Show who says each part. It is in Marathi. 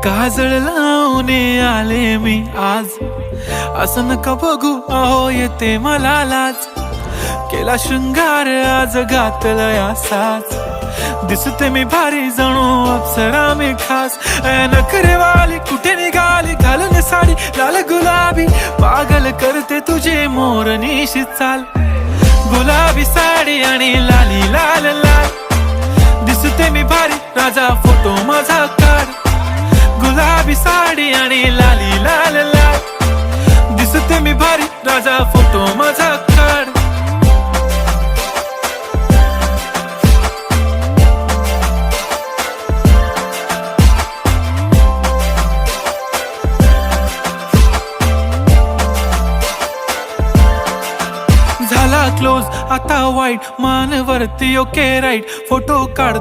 Speaker 1: काजळ लावून आले मी आज, असं नका बघू अहो येते मला लाज. केला शृंगार आज घातलाय असाच, दिसते मी भारी जणू अप्सरा मी खास. नखरेवाली कुठे निघाली घालून साडी लाल गुलाबी, पागल करते तुझे मोरनीशी चाल. गुलाबी साडी आणि लाली लाल लाल, दिसते मी भारी राजा फोटो माझा काढ. गुलाबी साडी आणि लाली लाल लाल, दिसते मी भारी राजा फोटो माझा काढ. झाला क्लोज आता वाईट, मान वरती ओके राईट, फोटो काढ